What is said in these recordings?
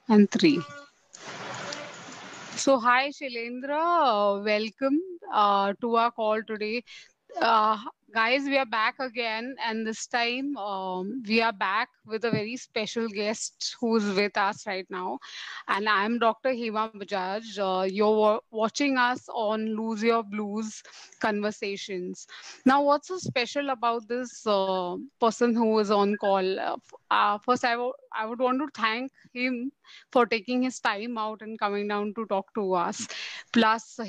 And three. So, hi Shailendra, welcome to our call today. Uh, Guys, we are back again, and this time we are back with a very special guest who's with us right now. And I'm Dr. Hema Bajaj. You're watching us on Lose Your Blues Conversations. Now, what's so special about this person who is on call? First, I would want to thank him for taking his time out and coming down to talk to us. Plus,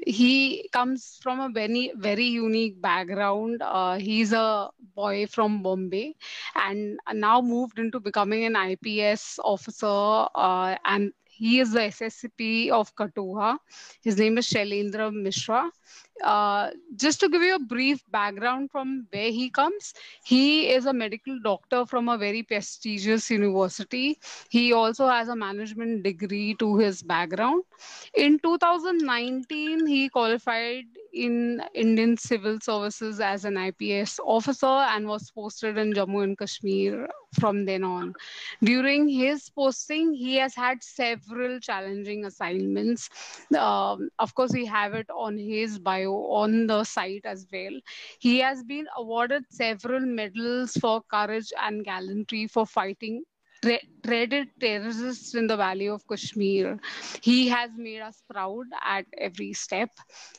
he comes from a very unique background. He's a boy from Bombay, and now moved into becoming an IPS officer. And he is the SSCP of Katuha. His name is Shailendra Mishra. Just to give you a brief background from where he comes, he is a medical doctor from a very prestigious university. He also has a management degree to his background. In 2019, he qualified in Indian Civil Services as an IPS officer and was posted in Jammu and Kashmir from then on. During his posting, he has had several challenging assignments. Of course, we have it on his bio on the site as well. He has been awarded several medals for courage and gallantry for fighting dreaded terrorists in the valley of Kashmir. He has made us proud at every step.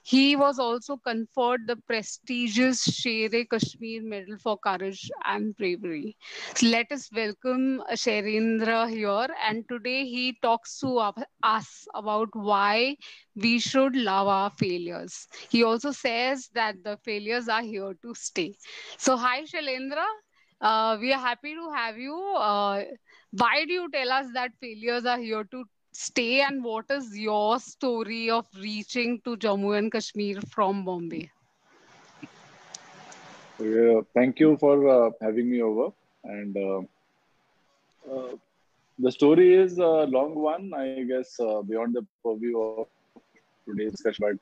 He was also conferred the prestigious Sher-e Kashmir Medal for Courage and Bravery. So let us welcome Shailendra here. And today he talks to us about why we should love our failures. He also says that the failures are here to stay. So, hi, Shailendra. We are happy to have you. Why do you tell us that failures are here to stay, and what is your story of reaching to Jammu and Kashmir from Bombay? Thank you for having me over. And uh, the story is a long one, I guess, beyond the purview of today's discussion. But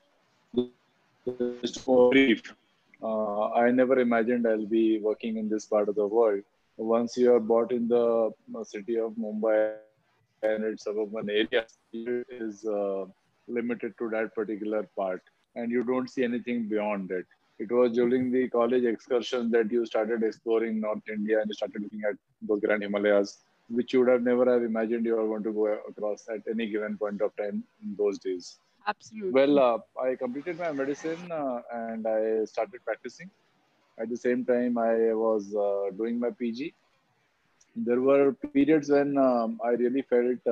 just to go brief, I never imagined I'll be working in this part of the world. Once you are bought in the city of Mumbai and its suburban areas, is limited to that particular part, and you don't see anything beyond it. It was during the college excursions that you started exploring North India and you started looking at those grand Himalayas, which you would have never have imagined you are going to go across at any given point of time in those days. Well, Absolutely. I completed my medicine and I started practicing. At the same time, I was doing my PG. There were periods when I really felt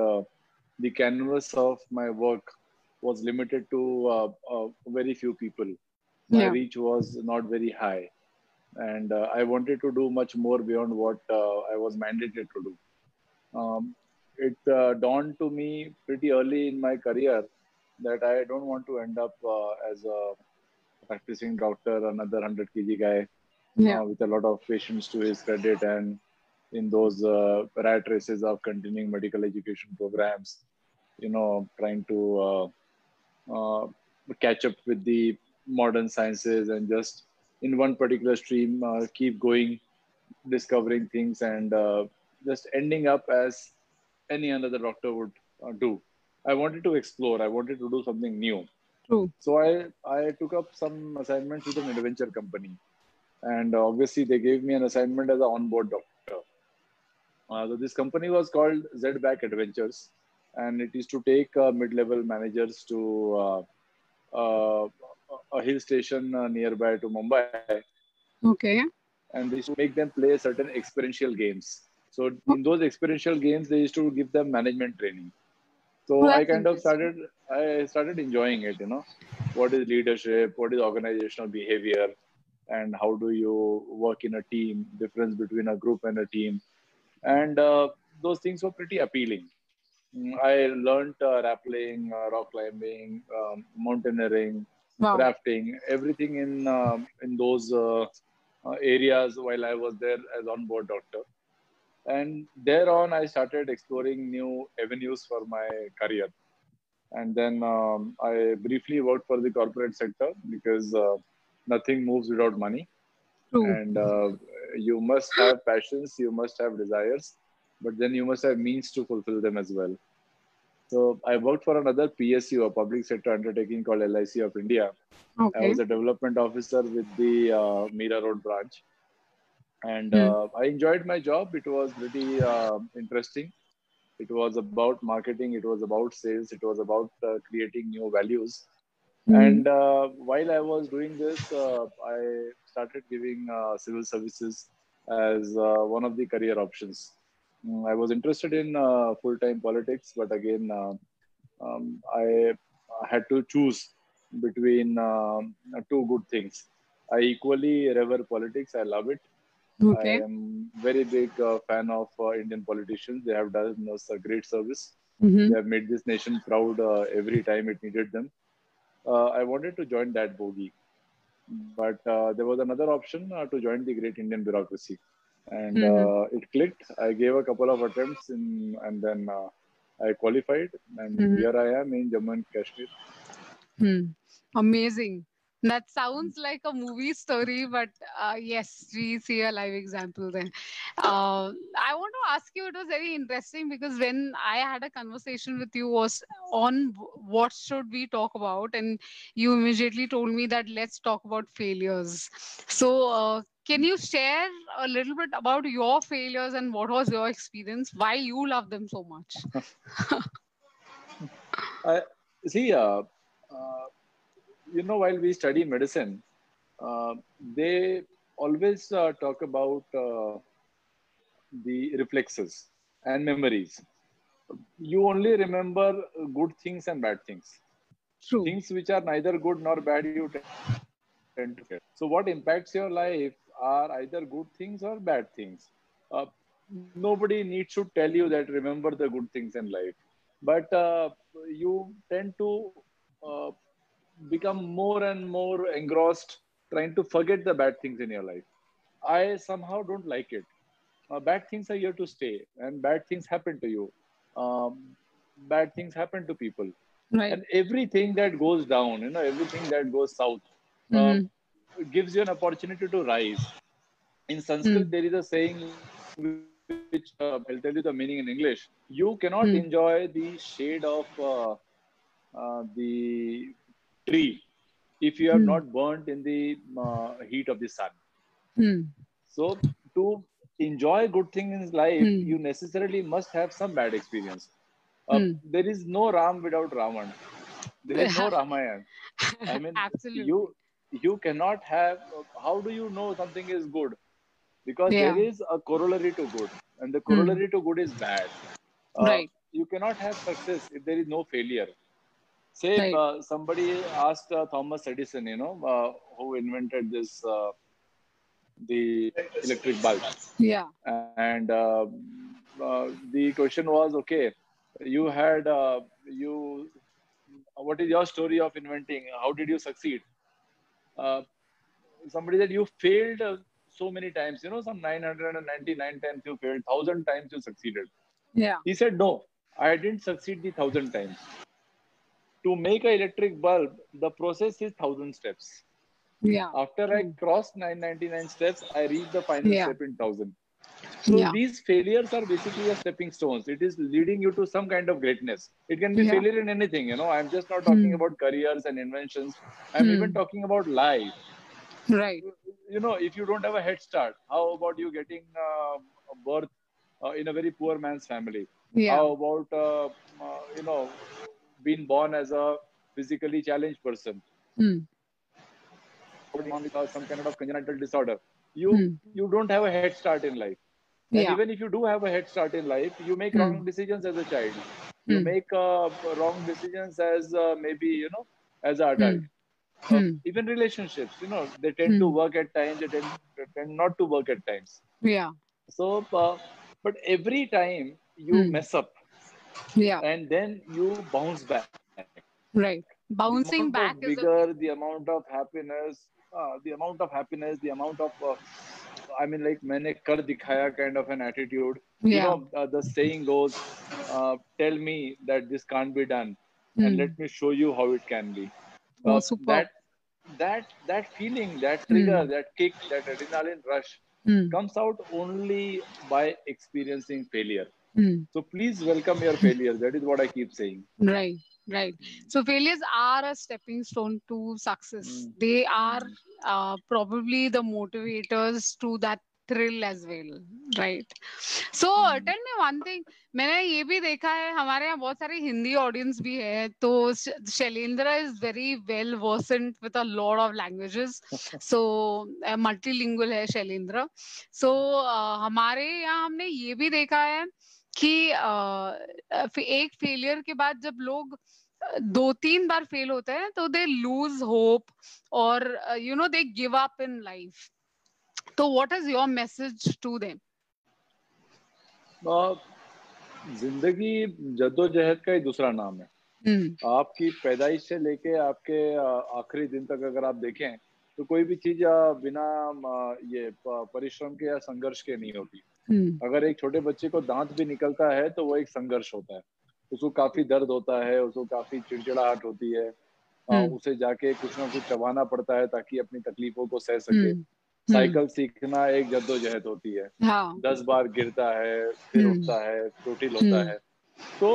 the canvas of my work was limited to very few people. My Yeah. reach was not very high, and I wanted to do much more beyond what I was mandated to do. It dawned to me pretty early in my career that I don't want to end up as a practicing doctor, another 100 kg guy Yeah. with a lot of patients to his credit, and in those rat races of continuing medical education programs, trying to catch up with the modern sciences and just in one particular stream keep going, discovering things, and just ending up as any another doctor would do. I wanted to explore, I wanted to do something new. True. So I took up some assignments with an adventure company. And obviously, they gave me an assignment as an onboard doctor. So this company was called Z-Back Adventures, and it is to take mid-level managers to uh, a hill station nearby to Mumbai, Okay. and they used to make them play certain experiential games. So in those experiential games, they used to give them management training. Oh, So I that's kind of interesting. started enjoying it. What is leadership? What is organizational behavior? And how do you work in a team? Difference between a group and a team, and those things were pretty appealing. I learned rappelling, rock climbing, mountaineering, Wow. rafting, everything in those areas while I was there as on-board doctor. And there on, I started exploring new avenues for my career. And then I briefly worked for the corporate sector because nothing moves without money, True. and you must have passions, you must have desires, but then you must have means to fulfill them as well. So I worked for another PSU, a public sector undertaking called LIC of India. I Okay. was a development officer with the Mira Road branch, and Hmm. I enjoyed my job. It was pretty interesting. It was about marketing. It was about sales. It was about creating new values. Hmm. And while I was doing this, I started giving civil services as one of the career options. I was interested in full-time politics, but again, I had to choose between two good things. I equally revere politics. I love it. I Okay. am very big fan of Indian politicians. They have done us a great service. Mm-hmm. They have made this nation proud every time it needed them. I wanted to join that bogey, but there was another option to join the great Indian bureaucracy, and Mm-hmm. it clicked. I gave a couple of attempts, and then I qualified, and Mm-hmm. here I am in Jammu and Kashmir. Hmm. Amazing. That sounds like a movie story, but yes, we see a live example there. I want to ask you, it was very interesting because when I had a conversation with you was on what should we talk about, and you immediately told me that let's talk about failures. So, can you share a little bit about your failures and what was your experience? Why you love them so much? I see. While we study medicine, they always talk about the reflexes and memories. You only remember good things and bad things. True. Things which are neither good nor bad, you tend to forget. So, what impacts your life are either good things or bad things. Uh, Nobody needs to tell you that remember the good things in life, but you tend to uh, become more and more engrossed trying to forget the bad things in your life. I somehow don't like it. Bad things are here to stay, and bad things happen to you. Bad things happen to people, Right. and everything that goes down, everything that goes south, uh, Mm-hmm. gives you an opportunity to rise. In Sanskrit, Mm. there is a saying which I'll tell you the meaning in English. You cannot enjoy Mm. the shade of the tree if you have Mm. not burnt in the heat of the sun. Mm. So, to enjoy good things in life, Mm. you necessarily must have some bad experience. Mm. There is no Ram without Ravan. There is no Ramayana. I mean, Absolutely. you cannot have. How do you know something is good? Because there Yeah. is a corollary to good, and the Mm. corollary to good is bad. Right. You cannot have success if there is no failure. Say Right. somebody asked Thomas Edison, who invented this the electric bulb, Yeah. and the question was, okay, you had you. What is your story of inventing? How did you succeed? Uh, Somebody said you failed so many times. Some 999 times you failed, 1,000 times you succeeded. Yeah. He said, no, I didn't succeed the 1,000 times. To make an electric bulb, the process is 1,000 steps. Yeah. After I True. crossed 999 steps, I reached the final Yeah. step in 1,000. So Yeah. these failures are basically a stepping stones. It is leading you to some kind of greatness. It can be Yeah. failure in anything. I'm just not talking Mm. about careers and inventions. I'm even Mm. talking about life. Right. If you don't have a head start, how about you getting a birth in a very poor man's family? How Yeah. about being born as a physically challenged person? Mm. How about being born with some kind of congenital disorder? You Mm. you don't have a head start in life. And Yeah. even if you do have a head start in life, you make wrong Mm. decisions as a child. You Mm. make wrong decisions as maybe as an adult. Mm. Mm. Even relationships, they tend to Mm. work at times. They tend not to work at times. Yeah. So, but every time you Mm. mess up Yeah. and then you bounce back, Right. the Bouncing amount of back is a vigor, the amount of happiness, the amount of I mean, like मैंने कर दिखाया kind of an attitude. yeah. The saying goes, "Tell me that this can't be done, and let Mm. me show you how it can be." Oh, superb. That feeling, that trigger, Mm. that kick, that adrenaline rush. comes out only by experiencing failure. Hmm. So please welcome your failures. That is what I keep saying. Right, right. So failures are a stepping stone to success. They are probably the motivators to that thrill as well, right? So tell me one thing. मैंने ये भी देखा है, हमारे यहाँ बहुत सारी Hindi audience भी है, तो Shailendra is very well Versant with a lot of languages, so multilingual है शैलेंद्र. सो हमारे यहाँ हमने ये भी देखा है कि एक फेलियर के बाद जब लोग 2-3 बार फेल होते हैं तो दे लूज होप और you know they give up in life. तो what is your message to them? जिंदगी जद्दोजहद का ही दूसरा नाम है. आपकी पैदाइश से लेके आपके आखिरी दिन तक अगर आप देखें तो कोई भी चीज बिना ये परिश्रम के या संघर्ष के नहीं होती. अगर एक छोटे बच्चे को दांत भी निकलता है तो वो एक संघर्ष होता है. उसको काफी दर्द होता है, उसको काफी चिड़चिड़ाहट होती है, उसे जाके कुछ ना कुछ चबाना पड़ता है ताकि अपनी तकलीफों को सह सके. साइकिल सीखना एक जद्दोजहद होती है. 10 बार गिरता है, फिर उठता है, चोटिल होता है. तो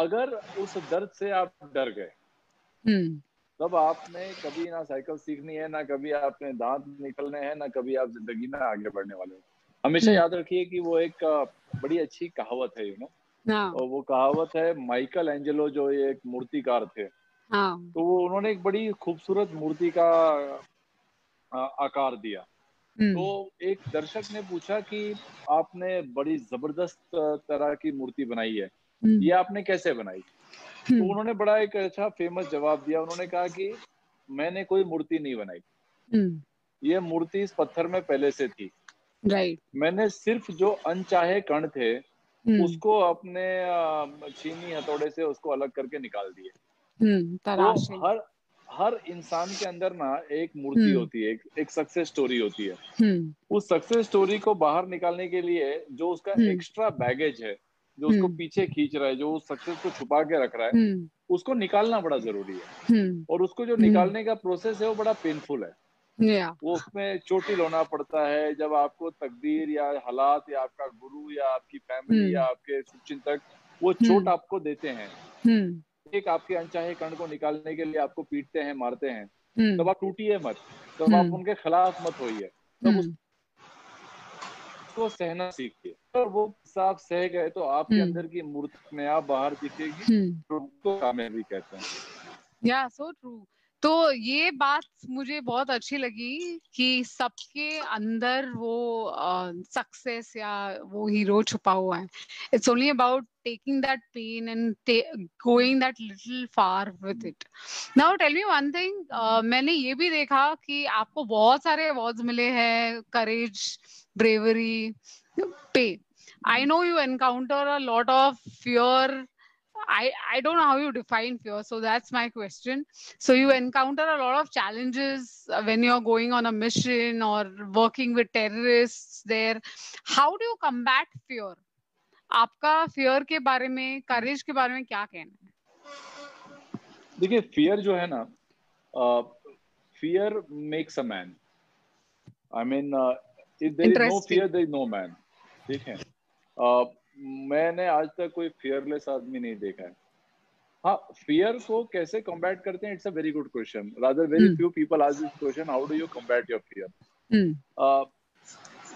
अगर उस दर्द से आप डर गए तब आपने कभी ना साइकिल सीखनी है, ना कभी आपने दांत निकलने हैं, ना कभी आप जिंदगी में आगे बढ़ने वाले हो. हमेशा याद रखिए कि वो एक बड़ी अच्छी कहावत है, यू नो. और वो कहावत है माइकल एंजेलो, जो एक मूर्तिकार थे. तो वो उन्होंने एक बड़ी खूबसूरत मूर्ति का आकार दिया. तो एक दर्शक ने पूछा कि आपने बड़ी जबरदस्त तरह की मूर्ति बनाई है, ये आपने कैसे बनाई? तो उन्होंने बड़ा एक अच्छा फेमस जवाब दिया. उन्होंने कहा कि मैंने कोई मूर्ति नहीं बनाई, ये मूर्ति इस पत्थर में पहले से थी. राइट. मैंने सिर्फ जो अनचाहे कण थे उसको अपने छीनी हथौड़े से उसको अलग करके निकाल दिए. तो हर इंसान के अंदर ना एक मूर्ति होती है, एक सक्सेस स्टोरी होती है. उस सक्सेस स्टोरी को बाहर निकालने के लिए जो उसका एक्स्ट्रा बैगेज है, जो उसको पीछे खींच रहा है, जो उस सक्सेस को छुपा के रख रहा है, उसको निकालना बड़ा जरूरी है. और उसको जो निकालने का प्रोसेस है वो बड़ा पेनफुल है. वो उसमें चोटिल होना पड़ता है. जब आपको तकदीर या हालात या आपका गुरु या आपकी फैमिली या आपके शुभचिंतक वो चोट आपको देते हैं, एक आपके अनचाहे कण को निकालने के लिए आपको पीटते हैं, मारते हैं, तब आप टूटिए मत, तब आप उनके खिलाफ मत होइए, तब उसको सहना सीखिए. और वो आप सह गए तो आपके अंदर की मूर्ति में आप बाहर दिखेगी, तो कामयाबी कहते हैं. या सो ट्रू. तो ये बात मुझे बहुत अच्छी लगी कि सबके अंदर वो सक्सेस या वो हीरो छुपा हुआ है. It's only about taking that pain and going that little far with it. Now tell me one thing. मैंने ये भी देखा कि आपको बहुत सारे अवार्ड्स मिले हैं करेज, ब्रेवरी पे. I know you encounter a lot of fear. I don't know how you define fear, so that's my question. So you encounter a lot of challenges when you're going on a mission or working with terrorists there. How do you combat fear? आपका fear के बारे में, करेज के बारे में क्या कहना है? देखिए, फियर जो है ना, fear makes a man. I mean if there is no fear there is no man. ठीक है. मैंने आज तक कोई फियरलेस आदमी नहीं देखा है. हाँ, फियर को कैसे कॉम्बैट करते हैं, it's a very good question. Rather very few people ask this question, how do you combat your fear?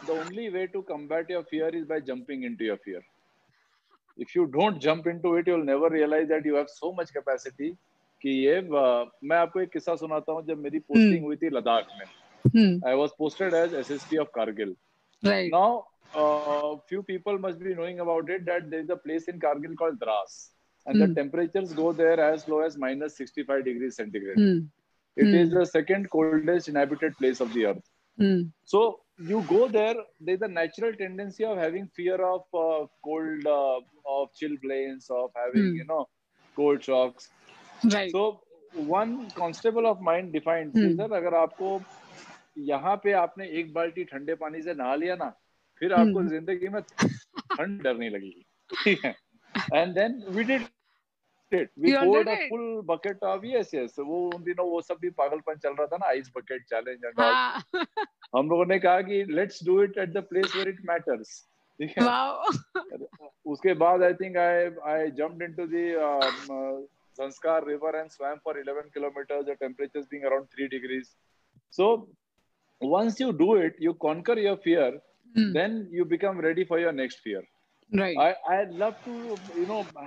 The only way to combat your fear is by jumping into your fear. If you don't jump into it, you'll never realize that you have so much capacity. कि ये मैं आपको एक किस्सा सुनाता हूँ. जब मेरी पोस्टिंग हुई थी लद्दाख में, I was posted as SSP of Kargil. Right. Now, few people must be knowing about it that there is a place in Kargil called Dras, and the temperatures go there as low as minus 65 degrees centigrade. It is the second coldest inhabited place of the earth. So you go there, there's a natural tendency of having fear of cold, of chill plains, of having cold shocks. Right. So one constable of mine defined, sir, अगर आपको यहाँ पे आपने एक बाल्टी ठंडे पानी से नहा लिया ना, फिर आपको जिंदगी में ठंड डर नहीं लगेगी. ठीक है. And then we did it. We You all poured did a it? full bucket of, yes, yes. वो उन दिनों वो सब भी पागलपन चल रहा था ना, ice bucket challenge and all. हाँ. हम लोगों ने कहा कि let's do it at the place where it matters. ठीक है. Wow. उसके बाद I think I jumped into the Zanskar river and swam for 11 kilometers, the temperatures being around 3 degrees. So once you do it, you conquer your fear, then you become ready for your next fear. Right. I love to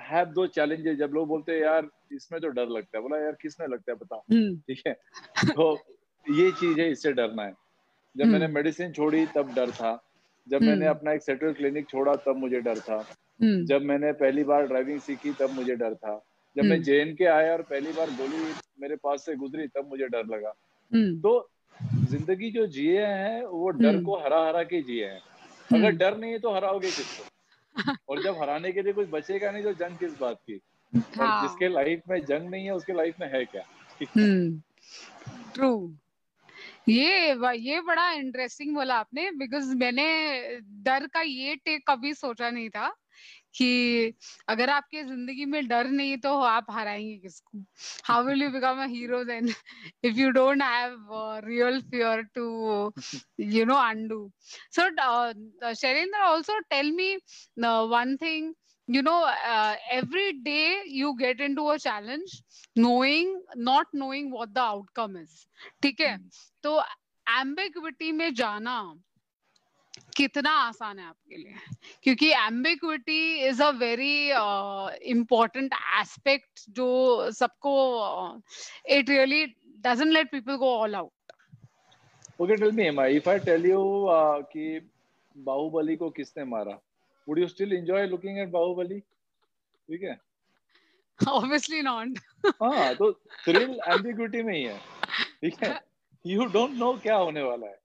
have those challenges. जब लोग बोलते हैं यार इसमें तो डर लगता है, बोला यार किसमें लगता है बता. ठीक है. तो ये चीज है, इससे डरना है. जब मैंने मेडिसिन छोड़ी तब डर था. जब मैंने अपना एक सेटल क्लिनिक छोड़ा तब मुझे डर था. जब मैंने पहली बार ड्राइविंग सीखी तब मुझे डर था. जब मैं JNK आया और पहली बार गोली मेरे पास से गुजरी तब मुझे डर लगा. तो जिंदगी जो जिए हैं वो डर को हरा हरा के जिए हैं. अगर डर नहीं है तो हराओगे किसको? और जब हराने के लिए कुछ बचेगा नहीं तो जंग किस बात की? और जिसके लाइफ में जंग नहीं है उसके लाइफ में है क्या? ट्रू. ये बड़ा इंटरेस्टिंग बोला आपने, बिकॉज मैंने डर का ये टेक कभी सोचा नहीं था कि अगर आपके जिंदगी में डर नहीं तो आप हराएंगे किसको. How will you become a hero then if you don't have real fear to undo. So Shailendra, also tell me one thing. Every day you get into a challenge not knowing what the outcome is. ठीक है. तो ambiguity में जाना कितना आसान है आपके लिए? क्योंकि ambiguity is a very important aspect जो सबको it really doesn't let people go all out. Okay, tell me, Emma, if I tell you कि बाहुबली को किसने मारा, would you still enjoy looking at Baahubali? ठीक है. Obviously not. हाँ, तो थ्रिल एम्बिग्विटी में ही है. ठीक है. You don't know क्या होने वाला है.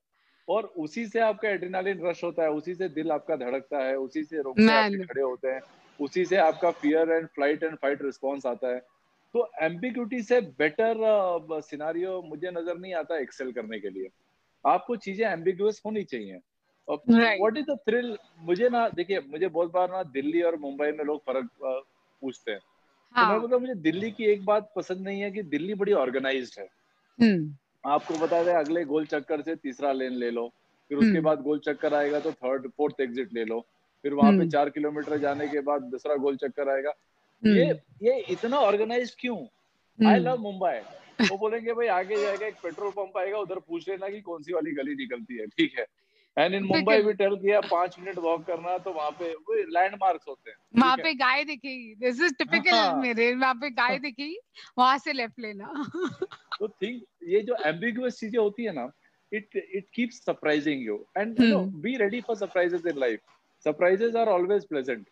और उसी से आपका एड्रेनालिन रश होता है, उसी से दिल आपका धड़कता है, उसी से रोंगटे आपके खड़े होते हैं, उसी से आपका fear and flight and fight response आता है. तो एम्बिग्विटी से बेटर सिनारियो मुझे नजर नहीं आता एक्सेल करने के लिए. आपको चीजें एम्बिगुअस होनी चाहिए. What is the thrill? मुझे ना, देखिए, मुझे बहुत बार ना दिल्ली और मुंबई में लोग फर्क पूछते हैं. तो मैं बोलता हूँ मुझे दिल्ली की एक बात पसंद नहीं है कि दिल्ली बड़ी ऑर्गेनाइज्ड है. आपको बता दें, अगले गोल चक्कर से तीसरा लेन ले लो, फिर उसके बाद गोल चक्कर आएगा तो फोर्थ एग्जिट ले लो, फिर वहां पे 4 किलोमीटर जाने के बाद दूसरा गोल चक्कर आएगा. ये इतना ऑर्गेनाइज्ड क्यों? I love Mumbai. वो बोलेंगे भाई आगे जाएगा एक पेट्रोल पंप आएगा, उधर पूछ लेना कि कौन सी वाली गली निकलती है. ठीक है. एंड इन मुंबई भी टेल किया 5 मिनट वॉक करना, तो वहां पे वो लैंडमार्क्स होते हैं. वहां पे गाय दिखेगी, दिस इज टिपिकल मेरे. वहां पे गाय दिखेगी, वहां से लेफ्ट लेना. तो थिंक ये जो एम्बिगुअस चीजें होती है ना, it keeps surprising you, and be ready for surprises in life. Surprises are always pleasant.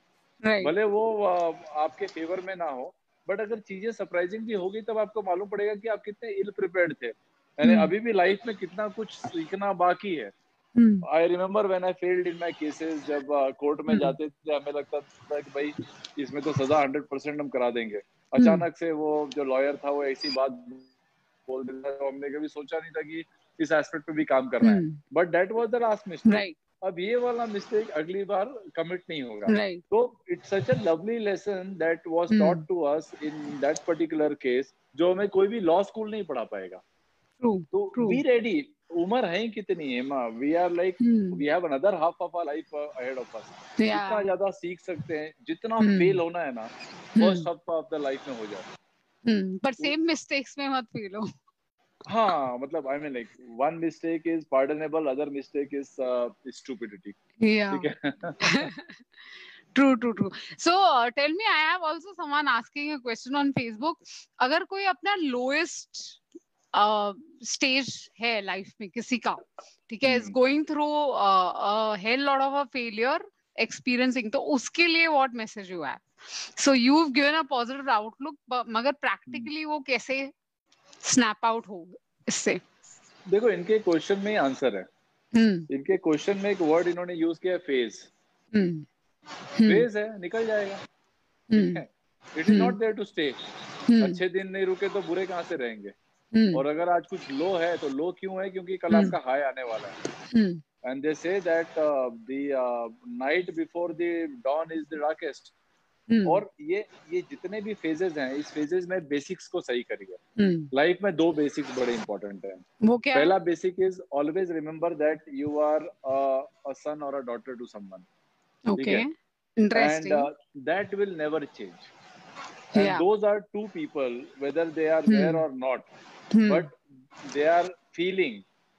भले वो आपके फेवर में ना हो, बट अगर चीजें सरप्राइजिंग भी होगी तब आपको मालूम पड़ेगा कि आप कितने इल प्रिपेयर्ड थे. यानी अभी भी लाइफ में कितना कुछ सीखना बाकी है. I remember when I failed in my cases. जब कोर्ट में जाते थे हमें लगता था कि भाई इसमें तो सजा 100% हम करा देंगे. अचानक से वो जो लॉयर था वो ऐसी बात बोल देता है, हमने कभी सोचा नहीं था कि इस एस्पेक्ट पे भी काम करना है. But that was the last mistake. अब ये वाला मिस्टेक अगली बार कमिट नहीं होगा. तो it's such a lovely lesson that was taught to us in that particular case, जो हमें कोई भी लॉ स्कूल नहीं पढ़ा पाएगा. तो बी रेडी. उम्र है कितनी है माँ? We are like we have another half of our life ahead of us. जितना ज्यादा सीख सकते हैं, जितना फेल होना है ना, first half of the life में हो जाए. पर सेम मिस्टेक्स में मत फेल हो. हाँ, मतलब I mean like one mistake is pardonable, other mistake is stupidity. ठीक है. True. So tell me, I have also someone asking a question on Facebook. अगर कोई अपना lowest स्टेज है लाइफ में किसी का, ठीक है, is going through hell lot of a failure experiencing, तो उसके लिए what message you have? So you have given a positive outlook, मगर प्रैक्टिकली वो कैसे स्नैप आउट हो इससे? देखो, इनके क्वेश्चन में आंसर है. इनके क्वेश्चन में एक वर्ड इन्होंने यूज किया, फेज. फेज है, निकल जाएगा. ठीक है. It is not there to stay. अच्छे दिन नहीं रुके तो बुरे कहाँ से रहेंगे? और अगर आज कुछ लो है तो लो क्यों है? क्योंकि कल आपका हाई आने वाला है. And they say that the night before the dawn is the darkest. और ये जितने भी फेजेस हैं, इस फेजेस में बेसिक्स को सही करिए। लाइफ में 2 बेसिक्स बड़े इंपॉर्टेंट हैं। वो क्या है? पहला basic is always remember that you are a son और अ डॉटर टू समवन, ठीक है, and that will never change, and those are 2 people whether they are there or not, but their feeling,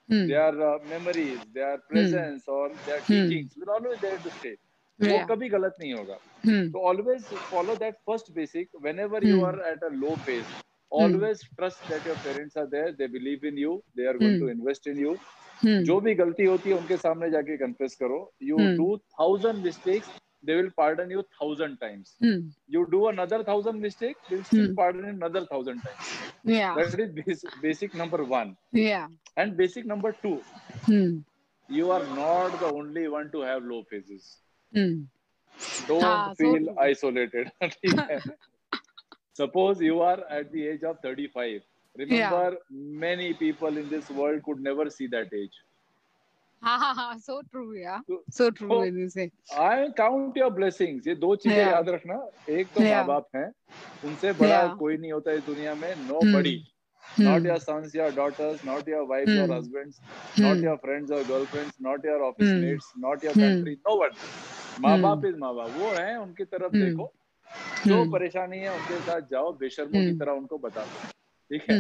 their memories, their presence or their teachings will always there to stay. वो कभी गलत नहीं होगा। तो always follow that first basic whenever you are at a low phase. Always trust that your parents are there, they believe in you, they are going to invest in you. जो भी गलती होती है उनके सामने जाके confess करो। You do 1,000 mistakes, they will pardon you 1,000 times. You do another 1,000 mistakes, they'll still pardon you another 1,000 times. That is basic number 1. And basic number 2, you are not the only one to have low phases. Don't feel isolated. Suppose you are at the age of 35. Remember, many people in this world could never see that age. So true, yeah. So true when you say. I count your blessings. ये 2 चीजें याद रखना। एक तो माँ बाप हैं, उनसे बड़ा कोई नहीं होता इस दुनिया में। Nobody. Not your sons, your daughters, not your wives or husbands, not your friends or girlfriends, not your office mates, not your country, no one. माँ बाप इज माँ बाप, वो हैं, उनकी तरफ देखो, जो परेशानी है उनके साथ जाओ, बेशर्मों की तरह उनको बता दो, ठीक है।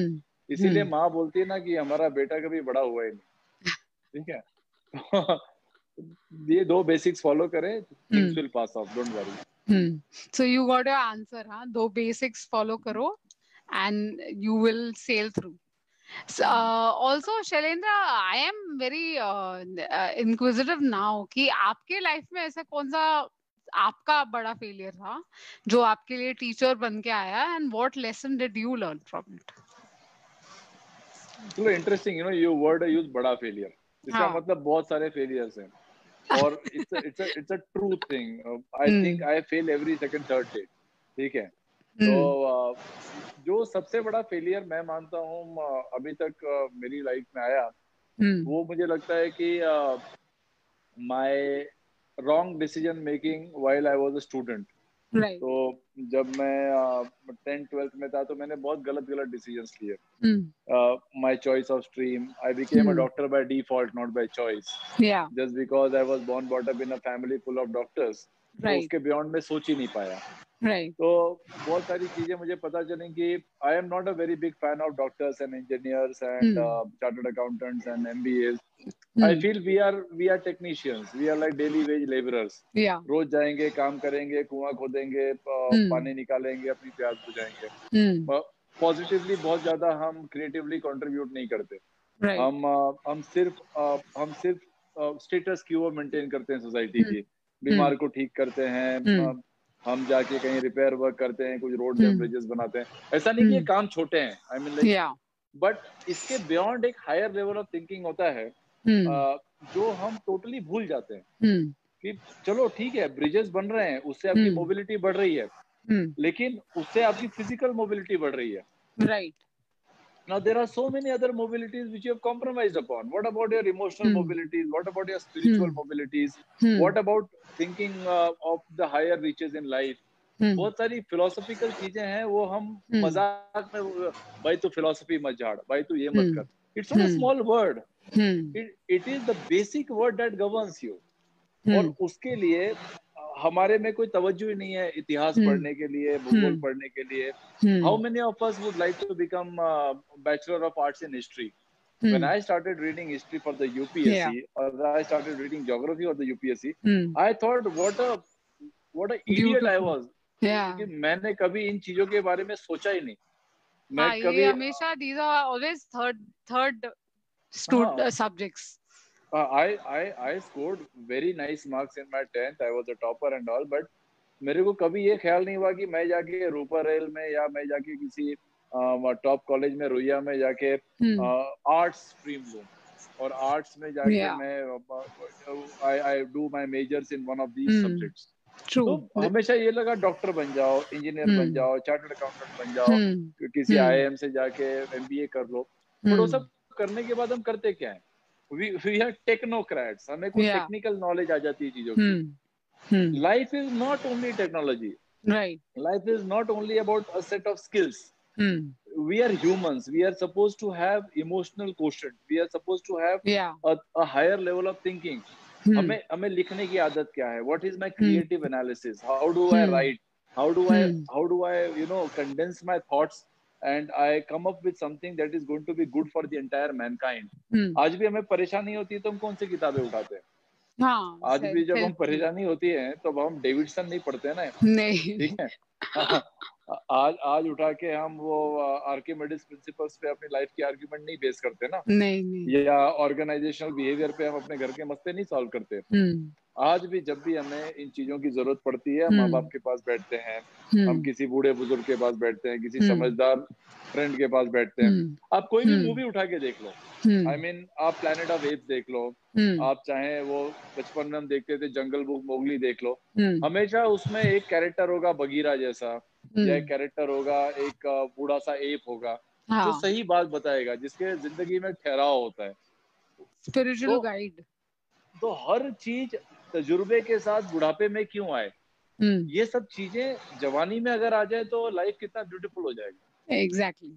इसीलिए माँ बोलती है ना कि हमारा बेटा कभी बड़ा हुआ ही नहीं, ठीक है। ये 2 बेसिक्स फॉलो करें, things will pass of, don't worry. So you got your answer, huh? 2 basics follow करो and you will sail through. Also, Shailendra, I am very inquisitive now कि आपके लाइफ में ऐसा कौन सा आपका बड़ा फेलियर था जो आपके लिए टीचर बन के आया, and what lesson did you learn from it? चलो interesting, you know, you word use बड़ा फेलियर, इसका मतलब बहुत सारे फेलियर्स हैं और it's a true thing. I think I fail every second third day, ठीक है। तो जो सबसे बड़ा फेलियर मैं मानता हूँ अभी तक मेरी लाइफ में आया, वो मुझे लगता है कि my wrong decision making while I was a student. तो जब मैं 10th-12th में था तो मैंने बहुत गलत डिसीजंस लिए। My choice of stream, I became a doctor by default, not by choice, just because I was born brought up in a family full of doctors. तो उसके बियॉन्ड में सोच ही नहीं पाया। तो बहुत सारी चीजें मुझे पता चली कि I am not a very big fan of doctors and engineers and chartered accountants and MBAs. I feel we are technicians. We are like daily wage laborers. रोज जाएंगे, काम करेंगे, कुआं खोदेंगे, पानी निकालेंगे, अपनी प्यास बुझाएंगे। पॉजिटिवली बहुत ज्यादा हम क्रिएटिवली कंट्रीब्यूट नहीं करते। हम सिर्फ स्टेटस क्यू मेंटेन करते हैं सोसाइटी की। बीमार को ठीक करते हैं, हम जाके कहीं रिपेयर वर्क करते हैं, कुछ रोड या ब्रिजेस बनाते हैं। ऐसा नहीं कि ये काम छोटे हैं, आई मीन लाइक, बट इसके बियॉन्ड एक हायर लेवल ऑफ थिंकिंग होता है जो हम टोटली भूल जाते हैं कि चलो ठीक है, ब्रिजेस बन रहे हैं, उससे आपकी मोबिलिटी बढ़ रही है, लेकिन उससे आपकी फिजिकल मोबिलिटी बढ़ रही है, right. Now there are so many other mobilities which you have compromised upon. What about your emotional mobilities? What about your spiritual mobilities? What about thinking of the higher reaches in life? बहुत सारी philosophical चीजें हैं, वो हम मजाक में, भाई तू philosophy मत झाड़, भाई तू ये मत कर। It's not a small word. It is the basic word that governs you. और उसके लिए हमारे में कोई तवज्जो ही नहीं है इतिहास पढ़ने के लिए, भूगोल पढ़ने के लिए। How many of us would like to become Bachelor of Arts in History? When I started reading history for the UPSC, or I started reading geography for the UPSC, I thought what a idiot I was. कि मैंने कभी इन चीजों के बारे में सोचा ही नहीं। मैं कभी हमेशा these are always third subjects. I scored very nice marks in my 10th. I was a topper and all, but मेरे को कभी ये ख्याल नहीं हुआ कि मैं जाके रूपर रेल में या मैं जाके किसी टॉप कॉलेज में रुइया में जाके आर्ट्स स्ट्रीम लूं और आर्ट्स में जाके मैं I do my measures in one of these subjects. तो हमेशा ये लगा डॉक्टर बन जाओ, इंजीनियर बन जाओ, चार्टर्ड अकाउंटेंट बन जाओ, किसी IIM से जाके MBA कर लो। बट वो सब करने के बाद हम करते क्या है? We are technocrats. हमें कोई टेक्निकल नॉलेज आ जाती है चीजों की। Life is not only technology. Right. Life is not only about a set of skills. Hmm. We are humans. We are supposed to have emotional quotient. We are supposed to have Yeah. a higher level of thinking. Hmm. हमें हमें लिखने की आदत क्या है? What is my Hmm. creative analysis? How do I Hmm. write? How do I Hmm. how do I condense my thoughts and I come up with something that is going to be good for the entire mankind. Hmm. आज भी हमें परेशानी होती है तो हम कौन सी किताबें उठाते हैं? हाँ, आज भी जब हम self help. परेशानी होती है तो अब हम डेविडसन नहीं पढ़ते हैं ना, नहीं. ठीक है। आज उठा के हम वो आर्किमिडीज प्रिंसिपल्स पे अपनी लाइफ की आर्ग्यूमेंट नहीं बेस करते ना, नहीं, नहीं. या ऑर्गेनाइजेशनल बिहेवियर पे हम अपने घर के मसले नहीं सॉल्व करते। Hmm. आज भी जब भी हमें इन चीजों की जरूरत पड़ती है, माँ बाप के पास बैठते हैं, हम Hmm. किसी बूढ़े बुजुर्ग के पास बैठते हैं, किसी Hmm. समझदार फ्रेंड के पास बैठते हैं। Hmm. आप कोई भी Hmm. मूवी उठा के देख लो, Hmm. आई मीन आप प्लैनेट ऑफ एप्स देख लो, Hmm. आप चाहे वो बचपन में हम देखते थे जंगल बुक मोगली देख लो, Hmm. हमेशा उसमें एक कैरेक्टर होगा बगीरा जैसा, या एक Hmm. कैरेक्टर होगा, एक बूढ़ा सा एप होगा जो हाँ, सही बात बताएगा, जिसके जिंदगी में ठहराव होता है। spiritual तो guide. तो हर चीज तजुर्बे के साथ बुढ़ापे में क्यों आए, Hmm. ये सब चीजें जवानी में अगर आ जाए तो लाइफ कितना ब्यूटीफुल हो जाएगा। Exactly.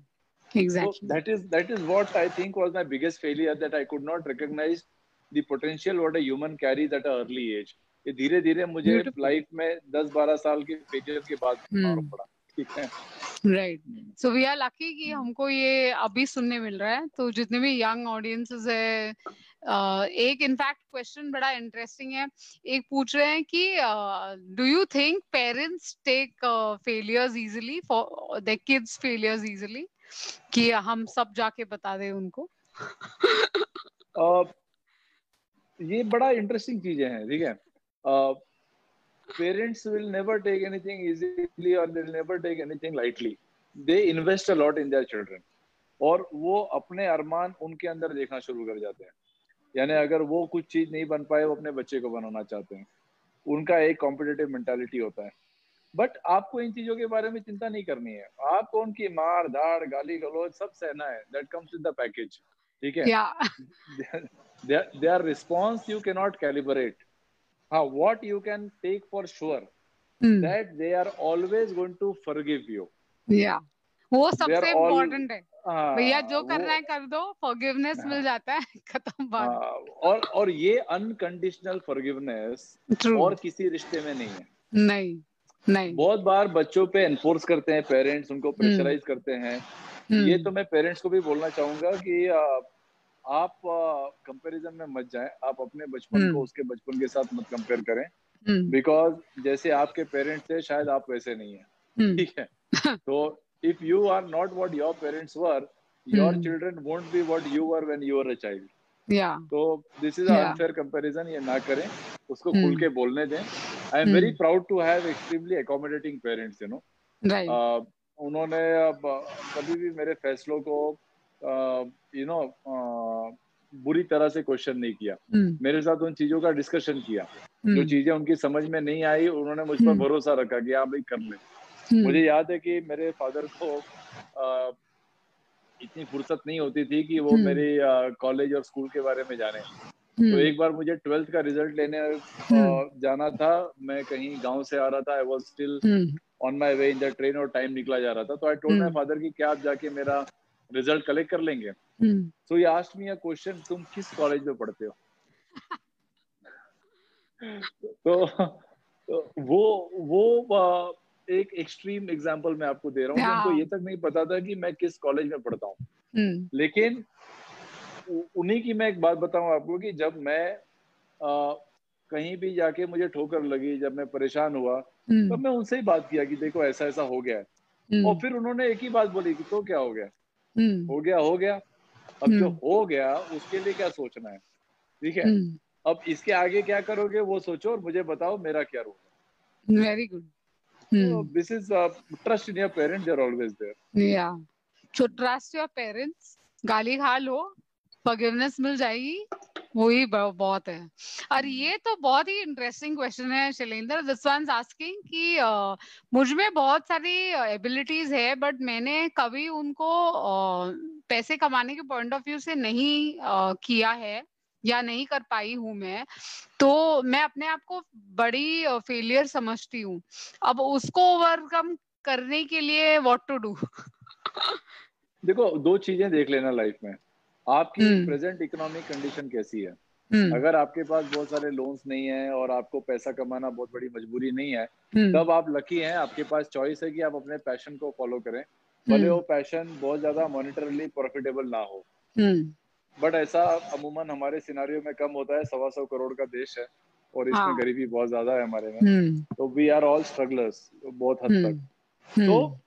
So Exactly. that is what I think was my biggest failure, that I could not recognize the potential what a human carries at an early age. ये धीरे धीरे मुझे Beautiful. लाइफ में 10-12 साल के फेलियर के बाद मालूम Hmm. पड़ा, ठीक है। Right. So we are lucky कि हमको ये अभी सुनने मिल रहा है. तो जितने भी यंग ऑडियंसेस है, एक इनफैक्ट क्वेश्चन बड़ा इंटरेस्टिंग है. एक पूछ रहे हैं कि do you think parents take failures easily for their kids failures easily, कि हम सब जाके बता दें उनको? ये बड़ा इंटरेस्टिंग चीजें हैं, ठीक है। Parents will never take anything easily or they'll never take anything lightly. They invest a lot in their children. और वो अपने अरमान उनके अंदर देखना शुरू कर जाते हैं। यानी अगर वो कुछ चीज नहीं बन पाए, वो अपने बच्चे को बनाना चाहते हैं। उनका एक कॉम्पिटिटिव मेंटालिटी होता है। बट आपको इन चीजों के बारे में चिंता नहीं करनी है। आपको उनकी मार धाड़ गाली गलौज सब सहना है। That comes with the package, ठीक है। या their response you cannot calibrate. What you can take for sure that they are always going to forgive you. या वो They are सबसे all इम्पोर्टेंट है भैया. जो वो करना है कर दो, फॉरगिवनेस मिल जाता है. खत्म बात. और ये अनकंडीशनल फॉरगिवनेस ट्रू. और किसी रिश्ते में नहीं है। नहीं, नहीं. बहुत बार बच्चों पे एनफोर्स करते हैं पेरेंट्स, उनको प्रेशराइज करते हैं। ये तो मैं पेरेंट्स को भी बोलना चाहूंगा कि आप कंपैरिजन में मत जाएं। आप अपने बचपन को उसके बचपन के साथ मत कंपेयर करें, बिकॉज जैसे आपके पेरेंट्स थे शायद आप वैसे नहीं है, ठीक है। तो if you are not what your parents were, your children won't be what you were when you were a child. तो दिस इज अनफेयर कंपैरिजन, ये ना करें, उसको खुल के बोलने दें। I am very proud to have extremely accommodating parents, उन्होंने अब कभी भी मेरे फैसलों को बुरी तरह से क्वेश्चन नहीं किया। मेरे साथ उन चीजों का डिस्कशन किया। जो चीजें उनकी समझ में नहीं आई, उन्होंने मुझ पर भरोसा रखा कि हाँ भाई कर ले। मुझे याद है कि मेरे फादर को इतनी फुर्सत नहीं होती थी कि वो मेरे कॉलेज और स्कूल के बारे में जाने। तो एक बार मुझे 12th का रिजल्ट लेने जाना था। मैं कहीं गांव से आ रहा था। I was still on my way in the train और टाइम निकला जा रहा था। तो आई टोल्ड माय फादर कि क्या आप जाके मेरा रिजल्ट कलेक्ट कर लेंगे? सो he asked me a question, तुम किस कॉलेज में पढ़ते हो? तो वो एक एक्सट्रीम एग्जांपल मैं आपको दे रहा हूँ कि उनको ये तक नहीं पता था कि मैं किस कॉलेज में पढ़ता हूँ। लेकिन उन्हीं की मैं एक बात बताऊं आपको कि जब मैं कहीं भी जाके मुझे ठोकर लगी, जब मैं परेशान हुआ, तब मैं उनसे ही बात किया कि देखो ऐसा ऐसा हो गया है। और फिर उन्होंने एक ही बात बोली कि तो क्या हो गया? हो गया हो गया। अब जो हो गया उसके लिए क्या सोचना है, ठीक है। अब इसके आगे क्या करोगे वो सोचो और मुझे बताओ मेरा क्या रोल है। Very good. This is trust in your parents, they are always there. या सो ट्रस्ट योर पेरेंट्स. गाली खा लो, फॉरगिवनेस मिल जाएगी, वही बहुत है. और ये तो बहुत ही इंटरेस्टिंग क्वेश्चन है शैलेंद्र. दिस वन आस्किंग कि मुझ में बहुत सारी एबिलिटीज है बट मैंने कभी उनको पैसे कमाने के पॉइंट ऑफ व्यू से नहीं किया है. या नहीं कर पाई हूँ मैं, तो मैं अपने आप को बड़ी फेलियर समझती हूँ। अब उसको ओवरकम करने के लिए व्हाट टू डू? देखो, दो चीजें देख लेना लाइफ में। आपकी प्रेजेंट इकोनॉमिक कंडीशन कैसी है। अगर आपके पास बहुत सारे लोन्स नहीं है और आपको पैसा कमाना बहुत बड़ी मजबूरी नहीं है, तब आप लकी हैं, आपके पास चॉइस है कि आप अपने पैशन को फॉलो करें, भले वो पैशन बहुत ज्यादा मॉनिटरली प्रॉफिटेबल ना हो। बट ऐसा अमूमन हमारे सिनारियो में कम होता है। 125 करोड़ का देश है और इसमें गरीबी बहुत ज्यादा है हमारे में, तो वी आर ऑल स्ट्रगलर्स बहुत हद तक। तो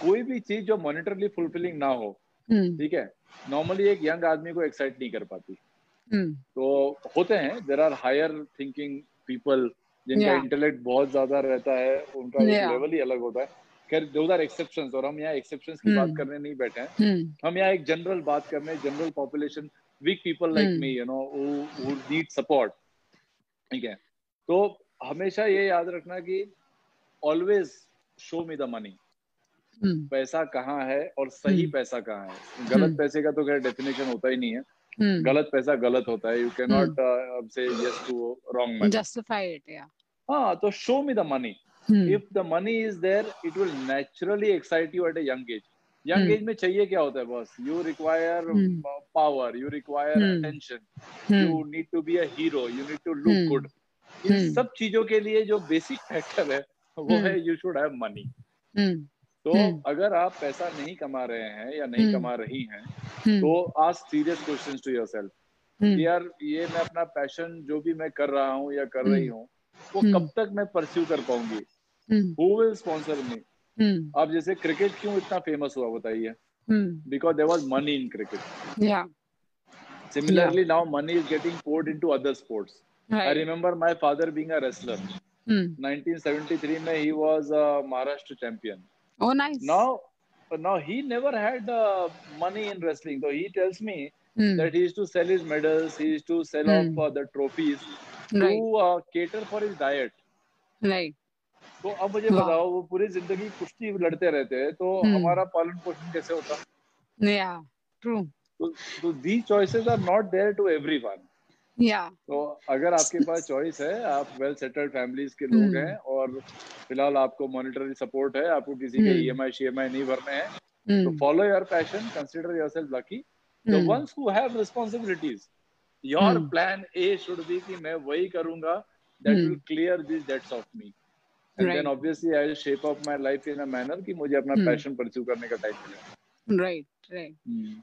कोई भी चीज जो मॉनिटरली फुलफिलिंग ना हो, ठीक है, नॉर्मली एक यंग आदमी को एक्साइट नहीं कर पाती। तो होते हैं, there are higher thinking people जिनका इंटेलेक्ट बहुत ज्यादा रहता है, उनका एक लेवल ही अलग होता है। खैर, दोज आर एक्सेप्शंस, और हम यहाँ एक्सेप्शंस की बात करने नहीं बैठे हैं। हम यहाँ एक जनरल बात करने, general population, weak people like me, you know, who need support, ठीक है। तो हमेशा ये याद रखना कि always show me the money. पैसा कहाँ है और सही पैसा कहाँ है। गलत पैसे का तो खैर डेफिनेशन होता ही नहीं है। गलत पैसा गलत होता है। You can not say yes to wrong money, justify it, या। हाँ, तो show me the money. If the money is there, it will naturally excite you at a young age. Young age में चाहिए क्या होता है बस? You require power, you require attention, you need to be a hero, you need to look good. इन सब चीजों के लिए जो बेसिक फैक्टर है वो है यू शुड हैव मनी। तो अगर आप पैसा नहीं कमा रहे हैं या नहीं कमा रही हैं, तो ask serious questions to yourself कि यार, ये मैं अपना पैशन जो भी मैं कर रहा हूँ या कर रही हूँ, वो कब तक मैं परस्यू कर पाऊंगी? Who will sponsor me? अब जैसे क्रिकेट क्यों इतना फेमस हुआ बताइए? Because there was money in cricket. Similarly, now money is getting poured into other sports. I remember my father being a wrestler. 1973 में he was a Maharashtra champion. Oh, nice. Now he never had money in wrestling. So he tells me that he used to sell his medals, he used to sell off the trophies to cater for his diet. Right. तो अब मुझे बताओ, वो पूरी जिंदगी कुश्ती लड़ते रहते हैं, तो हमारा पालन पोषण कैसे होता? Yeah, true. तो these choices are not there to everyone. Yeah. तो अगर आपके पास चॉइस है, आप वेल सेटल्ड फैमिलीज के लोग हैं और फिलहाल आपको मॉनेटरी सपोर्ट है, आपको किसी के EMI नहीं भरने हैं, तो follow your passion, consider yourself lucky. The ones who have responsibilities, your plan A should be कि मैं वही करूंगा that will clear this debts of me, and then obviously I will shape up my life in a manner कि मुझे अपना passion pursue करने का time मिले। Right.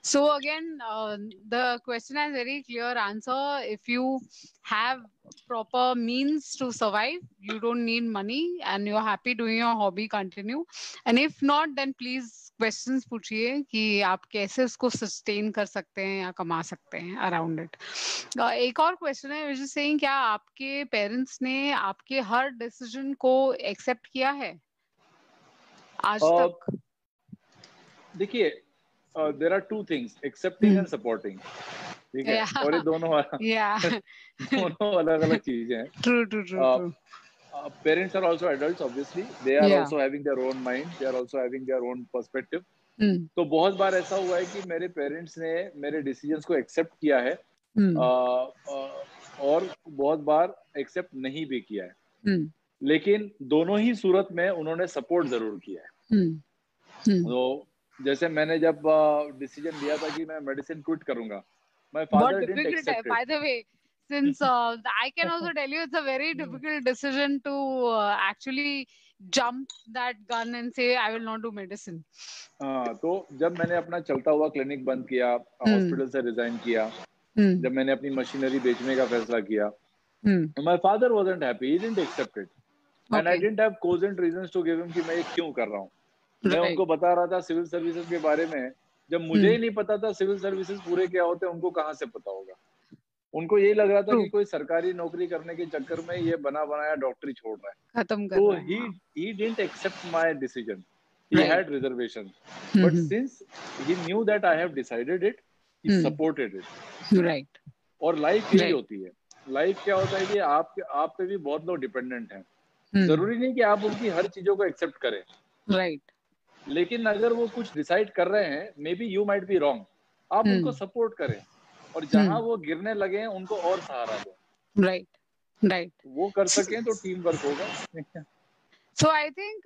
So again, the question has very clear answer. If you have proper means to survive, you don't need money and you're happy doing your hobby, continue. And if not, then please questions पूछिए कि आप कैसे उसको sustain कर सकते हैं या कमा सकते हैं around it. एक और question है which is saying, क्या आपके parents ने आपके हर decision को accept किया है आज तक? देखिए, there are two things, accepting and supporting, ठीक है, और ये दोनों दोनों अलग अलग चीजें हैं। True. Parents are also adults, obviously they are also having their own mind, they are also having their own perspective. तो बहुत बार ऐसा हुआ है कि मेरे पेरेंट्स ने मेरे डिसीजंस को एक्सेप्ट किया है, और बहुत बार एक्सेप्ट नहीं भी किया है, लेकिन दोनों ही सूरत में उन्होंने सपोर्ट जरूर किया है। तो जैसे मैंने जब डिसीजन लिया था कि मैं मेडिसिन क्विट करूंगा, my father didn't accept it. By the way, since I can also tell you, it's a very difficult decision to actually jump that gun and say I will not do medicine. तो जब मैंने अपना चलता हुआ clinic बंद किया, hospital से resign किया, जब मैंने अपनी मशीनरी बेचने का फैसला किया, my father wasn't happy, he didn't accept it, and I didn't have cogent reasons to give him कि मैं ये क्यों कर रहा हूँ। मैं उनको बता रहा था सिविल सर्विसेज के बारे में, जब मुझे ही नहीं पता था सिविल सर्विसेज पूरे क्या होते हैं, उनको कहाँ से पता होगा। उनको यही लग रहा था कि कोई सरकारी नौकरी करने के चक्कर में ये बना बनाया डॉक्टरी छोड़ रहा है, खत्म कर रहा है। तो he didn't accept my decision, he had reservations, but since he knew that I have decided it, he supported it. Right. और लाइफ यही होती है। लाइफ क्या होता है कि आप पे भी बहुत लोग डिपेंडेंट हैं, जरूरी नहीं कि आप उनकी हर चीजों को एक्सेप्ट करें, राइट, लेकिन अगर वो कुछ डिसाइड कर रहे हैं, may be you might be wrong, आप उनको सपोर्ट करें और जहां वो गिरने लगे हैं उनको और सहारा दो। राइट वो कर सकें तो टीम वर्क होगा। So I think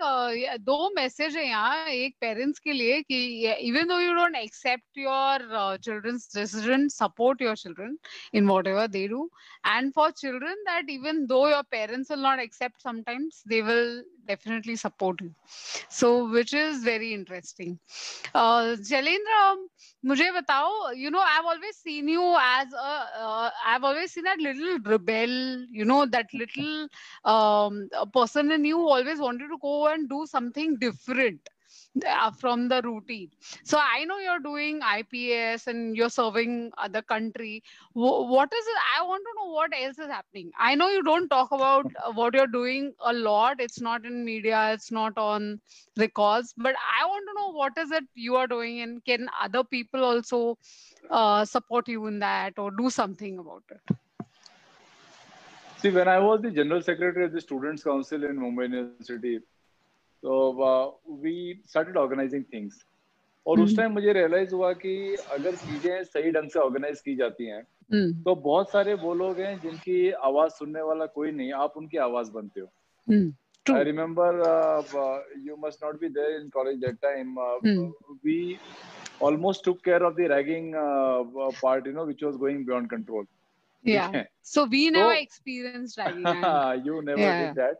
दो मैसेज है यहाँ, एक पेरेंट्स के लिए कि even though you don't accept your children's decision, support your children in whatever they do, and for children that even though your parents will not accept sometimes, they will definitely support you. So which is very interesting. Shailendra, मुझे बताओ, you know, I've always seen you as I've always seen that little rebel, you know, that little a person in you always wanted to go and do something different from the routine. So I know you're doing IPS and you're serving other country. What is it? I want to know what else is happening. I know you don't talk about what you're doing a lot. It's not in media. It's not on records. But I want to know what is it you are doing, and can other people also support you in that or do something about it? See, when I was the General Secretary of the Students' Council in Mumbai University, so we started organizing things. और उस time मुझे realise हुआ कि अगर चीजें सही ढंग से ऑर्गेनाइज की जाती हैं तो बहुत सारे वो लोग हैं जिनकी आवाज सुनने वाला कोई नहीं, आप उनकी आवाज बनते हो। I remember you must not be there in college that time, we almost took care of the ragging part, you know, which was going beyond control. Yeah. So we never experienced ragging. You never did that.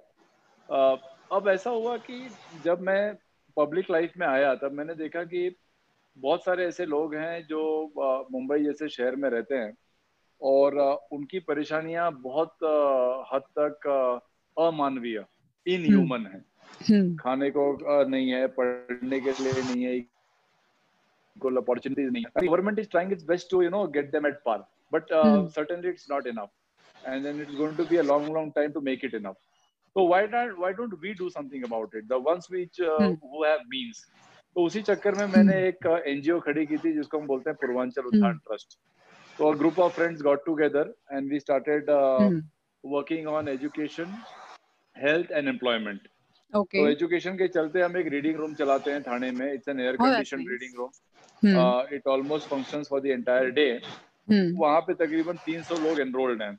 अब ऐसा हुआ कि जब मैं public life में आया तब मैंने देखा कि बहुत सारे ऐसे लोग हैं जो मुंबई जैसे शहर में रहते हैं और उनकी परेशानियां बहुत हद तक अमानवीय, इनह्यूमन है। खाने को नहीं है, पढ़ने के लिए नहीं है, equal opportunities नहीं है। Government is trying its best to, you know, get them at par, but certainly it's not enough, and then it's going to be a long time to make it enough. So why don't we do something about it? The ones which who have means. तो उसी चक्कर में मैंने एक NGO खड़ी की थी जिसको हम बोलते हैं पूर्वांचल उत्थान trust. So a group of friends got together and we started working on education, health and employment. Okay. तो एजुकेशन के चलते हम एक रीडिंग रूम चलाते हैं थाने में। It's an air condition reading room. It almost functions for the entire day. वहाँ पे तकरीबन 300 लोग एनरोल्ड हैं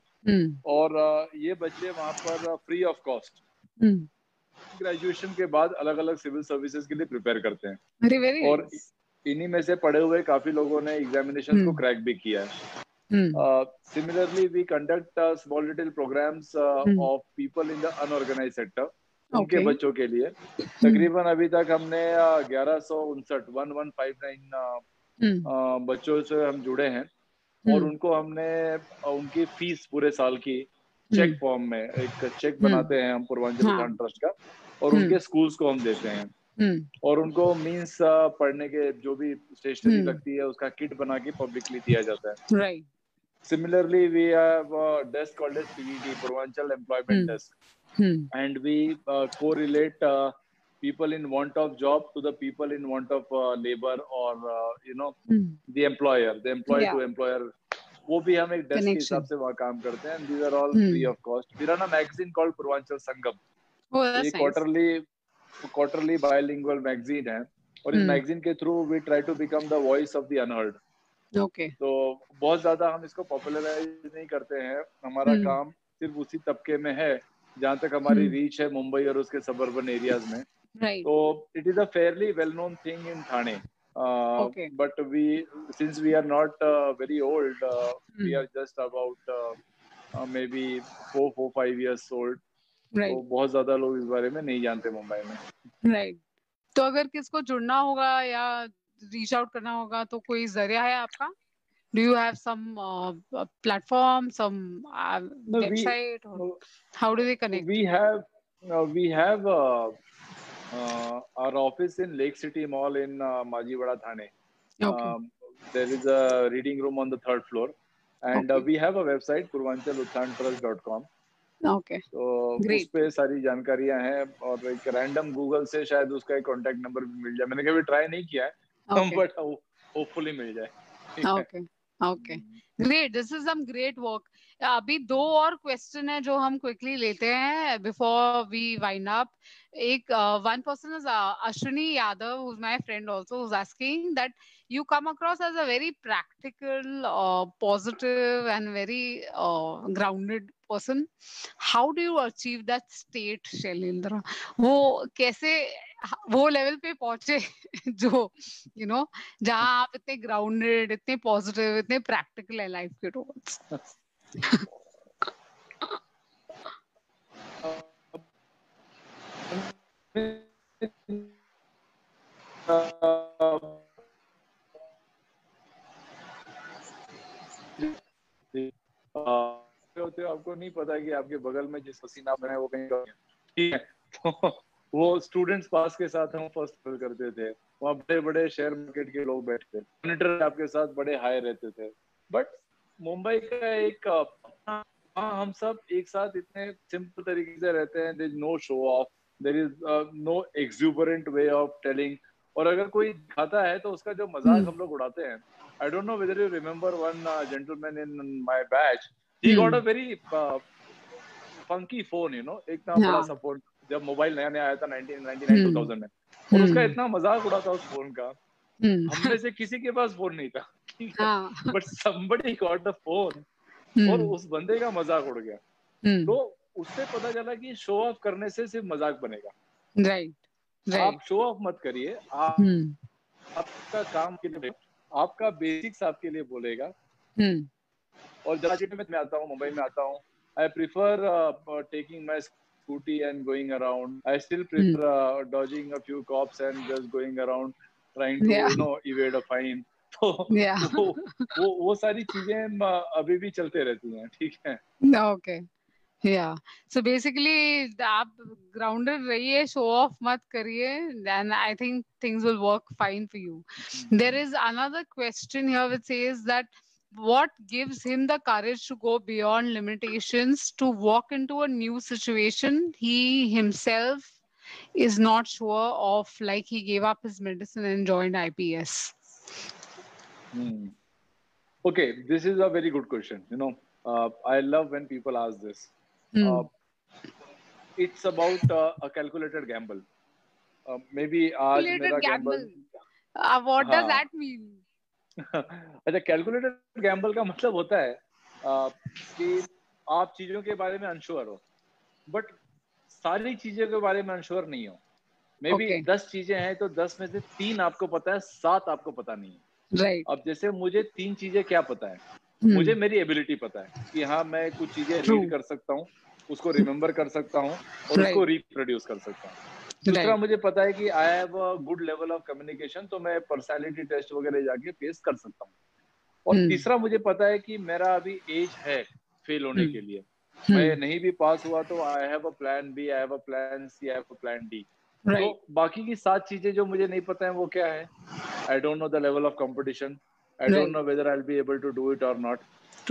और ये बच्चे वहाँ पर फ्री ऑफ कॉस्ट ग्रेजुएशन के बाद अलग अलग सिविल सर्विसेज के लिए प्रिपेयर करते हैं। और इन्हीं में से पढ़े हुए काफी लोगों ने एग्जामिनेशन को क्रैक भी किया है। Similarly we conduct small little programmes of people in the unorganised sector, उनके बच्चों के लिए। तकरीबन अभी तक हमने 1159 बच्चों से हम जुड़े हैं और उनको हमने उनकी फीस पूरे साल की चेक फॉर्म में एक चेक बनाते हैं हम पूर्वांचल उत्थान ट्रस्ट का और उनके स्कूल्स को हम देते हैं और उनको मींस पढ़ने के जो भी स्टेशनरी लगती है उसका किट बना के पब्लिकली दिया जाता है। Right. Similarly, we have a desk called as PED, Purvanchal Employment Desk, and we correlate people in want of job to the people in want of labor or you know the employer to employer. वो भी हम एक desk के हिसाब से वहाँ काम करते हैं। These are all free of cost. We run a magazine called Purvanchal Sangam. ये quarterly bilingual magazine है और इस magazine के through we try to become the voice of the unheard. Okay. तो बहुत ज्यादा हम इसको पॉपुलराइज नहीं करते हैं। हमारा काम सिर्फ उसी तबके में है जहाँ तक हमारी रीच है मुंबई और उसके सबर्बन एरियाज में। तो it is a fairly well known thing in Thane, but we since we are not very old, we are just about maybe 4-5 years old. तो बहुत ज्यादा लोग इस बारे में नहीं जानते मुंबई में। राइट। तो अगर किसको जुड़ना होगा या रीच आउट करना होगा तो कोई जरिया है आपका? Do you have some platform, some website, or how do they connect? We have our office in Lake City Mall in Majivada, Thane. Okay. There is a reading room on the 3rd floor, and we have a website purvanchaluthantrust.com. Okay. तो उस पे सारी जानकारियां हैं और एक random Google से शायद उसका एक कॉन्टेक्ट नंबर भी मिल जाए। मैंने कभी ट्राई नहीं किया है, बट होपफुली मिल जाए। Okay. Great. This is some great work. अभी दो और क्वेश्चन है जो हम क्विकली लेते हैं बिफोर वी वाइंड अप. एक one person is Ashwini Yadav, who's my friend also, who's asking that you come across as a very practical, positive and very grounded person. How do you achieve that state, Shailendra? वो कैसे वो level पे पहुंचे जो जहाँ आप इतने grounded, इतने पॉजिटिव, इतने प्रैक्टिकल है लाइफ के टुवर्ड्स. होते हो आपको नहीं पता कि आपके बगल में जिस पसीना बना है वो कहीं का ठीक है. तो वो स्टूडेंट्स पास के साथ हम फर्स्ट फील करते थे. वहाँ बड़े बड़े शेयर मार्केट के लोग बैठते थे, मॉनिटर आपके साथ बड़े हाई रहते थे. बट मुंबई का एक हम सब एक साथ इतने सिंपल तरीके से रहते हैं. There is no show off, there is no exuberant way of telling. और अगर कोई दिखाता है तो उसका जो मजाक हम लोग उड़ाते हैं. I don't know whether you remember one gentleman in my batch. He got a very funky phone, इतना बड़ा सा फोन. जब मोबाइल नया नया आया था 1999 2000 में, और उसका इतना मजाक उड़ा था उस फोन का. हम में से किसी के पास फोन नहीं था, ठीक है, but somebody got the phone, और उस बंदे का मजाक उड़ गया. तो उससे पता चला कि शो ऑफ करने से सिर्फ मजाक बनेगा. राइट. आप शो ऑफ मत करिए. आपका काम के लिए, आपका बेसिक्स आपके लिए बोलेगा. और जब मैं आता हूँ, मुंबई में आता हूँ, I prefer taking my scooty and going around. I still prefer dodging a few cops and just going around trying to evade a fine. तो वो सारी चीजें अभी भी चलते रहती हैं. ठीक है. ओके. Yeah. So basically, आप grounded रहिए, show off मत करिए, and I think things will work fine for you. There is another question here which says that what gives him the courage to go beyond limitations to walk into a new situation he himself is not sure of, like he gave up his medicine and joined IPS? Okay, this is a very good question. I love when people ask this. It's about a calculated gamble. Maybe आज मेरा gamble. What does that mean? अच्छा, calculated Gamble का मतलब होता है कि आप चीजों के बारे में अनश्योर हो, बट सारी चीजों के बारे में अनश्योर नहीं हो. मे बी 10 चीजें हैं तो 10 में से 3 आपको पता है, 7 आपको पता नहीं है. Right. अब जैसे मुझे 3 चीजें क्या पता है. मुझे मेरी एबिलिटी पता है कि हाँ, मैं कुछ चीजें रीड कर सकता हूँ, उसको रिमेम्बर कर सकता हूँ, और उसको रिप्रोड्यूस कर सकता हूँ. दूसरा मुझे पता है कि आई have a good level of communication, तो मैं पर्सनालिटी टेस्ट वगैरह जाके फेस कर सकता हूँ. और तीसरा मुझे पता है कि मेरा अभी एज है फेल होने के लिए. मैं नहीं भी पास हुआ तो I have a plan B, I have a plan C, I have a plan D. तो बाकी की 7 चीजें जो मुझे नहीं पता है वो क्या है. I don't know the level of competition. I don't know whether I will be able to do it और नॉट.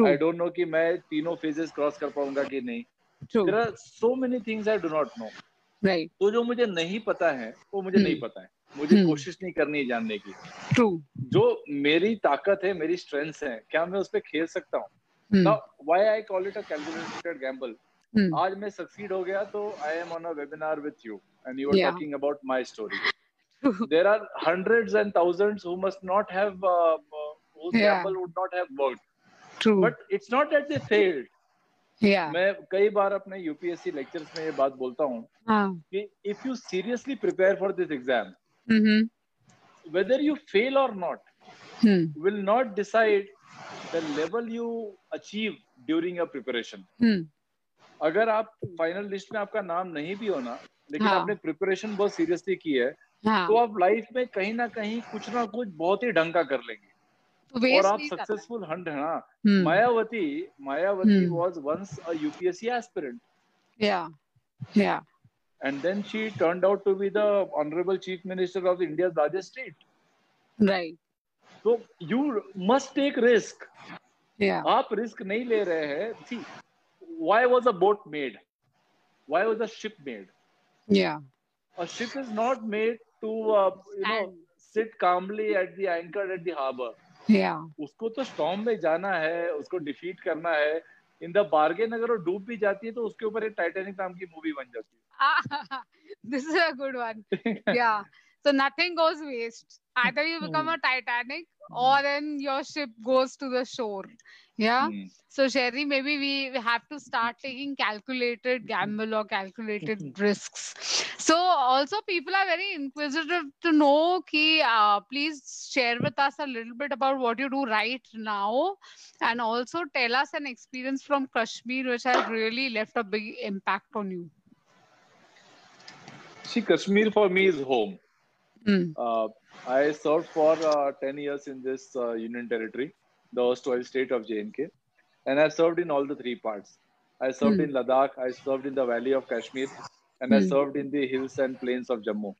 आई डोंट नो कि मैं तीनों फेजेस क्रॉस कर पाऊंगा कि नहीं. There are so many things I do not know. तो जो मुझे नहीं पता है वो मुझे नहीं पता है. मुझे कोशिश नहीं करनी है जानने की. जो मेरी ताकत है, मेरी स्ट्रेंथ्स है, क्या मैं उस पर खेल सकता हूँ. Now why I call it a calculated gamble. आज मैं सक्सीड हो गया तो I am on a webinar with you and you are talking about my story. There are hundreds and thousands who must not have whose gamble would not have worked. But it's not that they failed. मैं कई बार अपने UPSC lectures में ये बात बोलता हूँ कि if you seriously prepare for this exam, whether you fail or not will not decide the level you achieve during your preparation. अगर आप फाइनल लिस्ट में आपका नाम नहीं भी होना, लेकिन आपने प्रिपरेशन बहुत सीरियसली की है, तो आप लाइफ में कहीं ना कहीं कुछ ना कुछ बहुत ही ढंग का कर लेंगे. और आप successful Mayawati was once a UPSC aspirant. And then she turned out to be the honorable chief minister of India's largest state. Right. So you must take risk. आप रिस्क नहीं ले रहे हैं. See, why was a boat made? Why was a ship made? A ship is not made to sit calmly at the anchor at the harbor. उसको तो storm में जाना है, उसको डिफीट करना है, इन द बार्गेन अगर वो डूब भी जाती है तो उसके ऊपर एक टाइटैनिक नाम की मूवी बन जाती This is a good one. है. Yeah. So nothing goes waste. Either you become a Titanic or then your ship goes to the shore. Yeah. Hmm. So Sherry, maybe we have to start taking calculated gamble or calculated risks. So also people are very inquisitive to know ki, please share with us a little bit about what you do right now, and also tell us an experience from Kashmir which has really left a big impact on you. See, Kashmir for me is home. Mm. I served for 10 years in this union territory, the erstwhile state of J&K, and I served in all the three parts. I served in Ladakh, I served in the valley of Kashmir, and I served in the hills and plains of Jammu.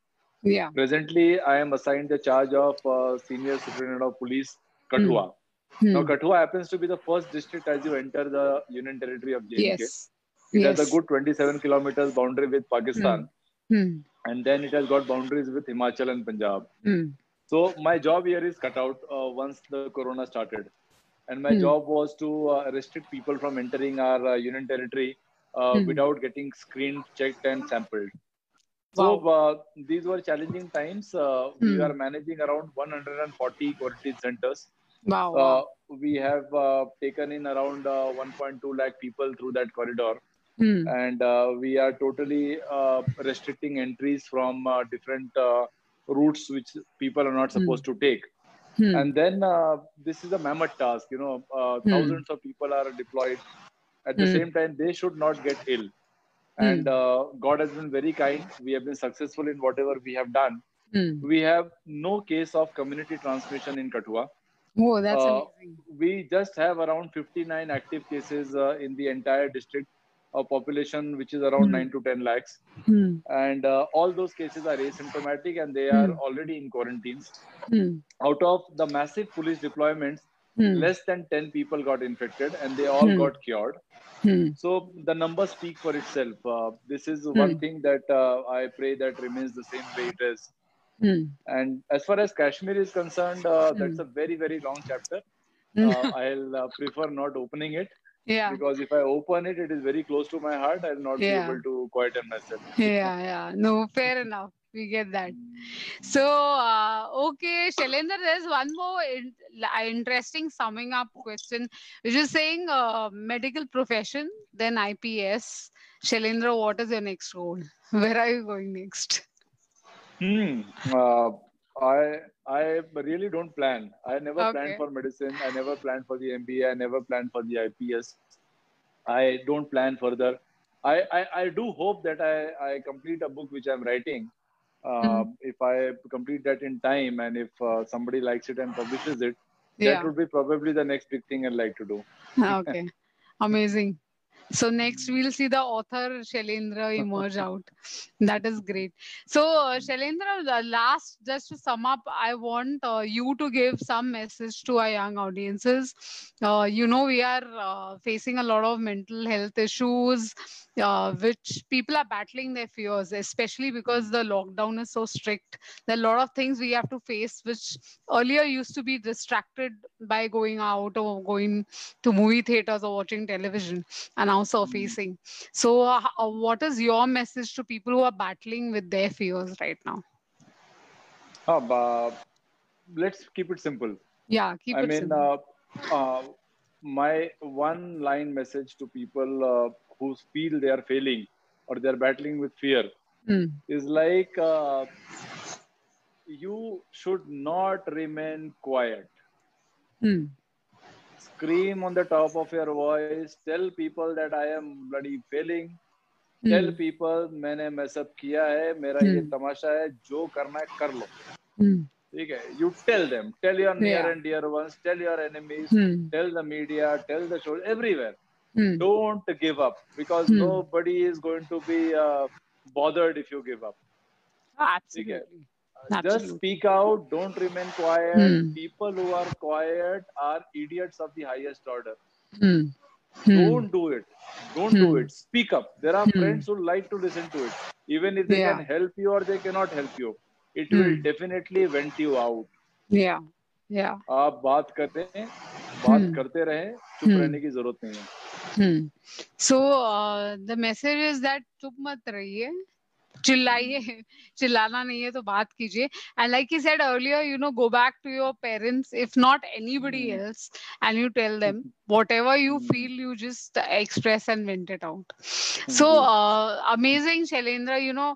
Yeah. Presently, I am assigned the charge of Senior Superintendent of Police, Kathua. Now, Kathua happens to be the first district as you enter the union territory of J&K. Yes. It has a good 27 kilometers boundary with Pakistan. And then it has got boundaries with Himachal and Punjab. So my job here is cut out once the corona started. And my job was to restrict people from entering our union territory without getting screened, checked and sampled. So these were challenging times. We are managing around 140 quarantine centers. We have taken in around 1.2 lakh people through that corridor. And we are totally restricting entries from different routes which people are not supposed to take. And then this is a mammoth task, thousands of people are deployed. At the same time, they should not get ill. And God has been very kind. We have been successful in whatever we have done. We have no case of community transmission in Kathua. Oh, that's amazing. We just have around 59 active cases in the entire district, a population which is around 9 to 10 lakhs. And all those cases are asymptomatic and they are already in quarantines. Out of the massive police deployments, less than 10 people got infected and they all got cured. So the numbers speak for itself. This is one thing that I pray that remains the same way it is. And as far as Kashmir is concerned, that's a very, very long chapter. I'll prefer not opening it. Because if I open it, it is very close to my heart. I'll not be able to quieten myself. No, fair enough. We get that. So, okay, Shailendra, there's one more interesting summing up question, which is saying medical profession, then IPS. Shailendra, what is your next goal? Where are you going next? I really don't plan. I never planned for medicine. I never planned for the MBA. I never planned for the IPS. I don't plan further. I do hope that I complete a book which I'm writing. If I complete that in time and if somebody likes it and publishes it, that would be probably the next big thing I'd like to do. Okay. Amazing. So next we'll see the author Shailendra emerge out. That is great. So Shailendra, last, just to sum up, I want you to give some message to our young audiences. We are facing a lot of mental health issues, which people are battling their fears, especially because the lockdown is so strict. There are a lot of things we have to face, which earlier used to be distracted by going out or going to movie theaters or watching television, and now surfacing. So what is your message to people who are battling with their fears right now? Let's keep it simple. Yeah, keep it simple. My one line message to people who feel they are failing or they are battling with fear is like, you should not remain quiet. Scream on the top of your voice. Tell people that I am bloody failing. Tell people मैंने mess up किया है, मेरा ये तमाशा है, जो करना है कर लो. ठीक है? You tell them. Tell your near and dear ones. Tell your enemies. Tell the media. Tell the show. Everywhere. Don't give up, because nobody is going to be bothered if you give up. Absolutely. Just speak out. Don't remain quiet. People who are quiet are idiots of the highest order. Don't do it. Don't do it. Speak up. There are friends who like to listen to it. Even if they can help you or they cannot help you, it will definitely vent you out. आप बात करते रहें, चुप रहने की जरूरत नहीं है. So the message is that चुप मत रहिए, चिल्लाइए, चिल्लाना नहीं है तो बात कीजिए. And like he said earlier, go back to your parents, if not anybody else, and you tell them whatever you feel, you just express and vent it out. So amazing, Shailendra.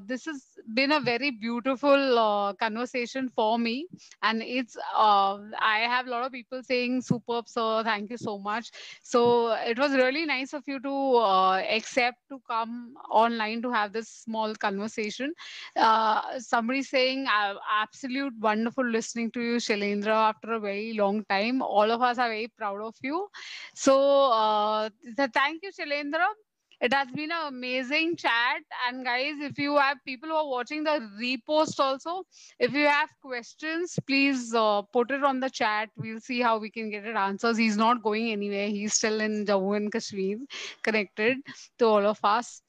This has been a very beautiful conversation for me, and it's I have a lot of people saying superb, sir, thank you so much. So it was really nice of you to accept to come online to have this small conversation. Somebody saying absolute wonderful listening to you, Shailendra, after a very long time. All of us are very proud of you. So thank you, Shailendra. It has been an amazing chat. And guys, if you have people who are watching the repost also, if you have questions, please put it on the chat. We'll see how we can get it answers. He's not going anywhere. He's still in Jammu and Kashmir, connected to all of us.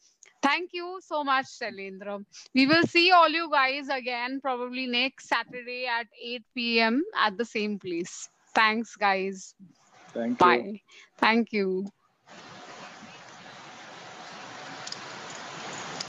Thank you so much, Shailendra. We will see all you guys again probably next Saturday at 8 p.m. at the same place. Thanks, guys. Thank you. Bye. Thank you.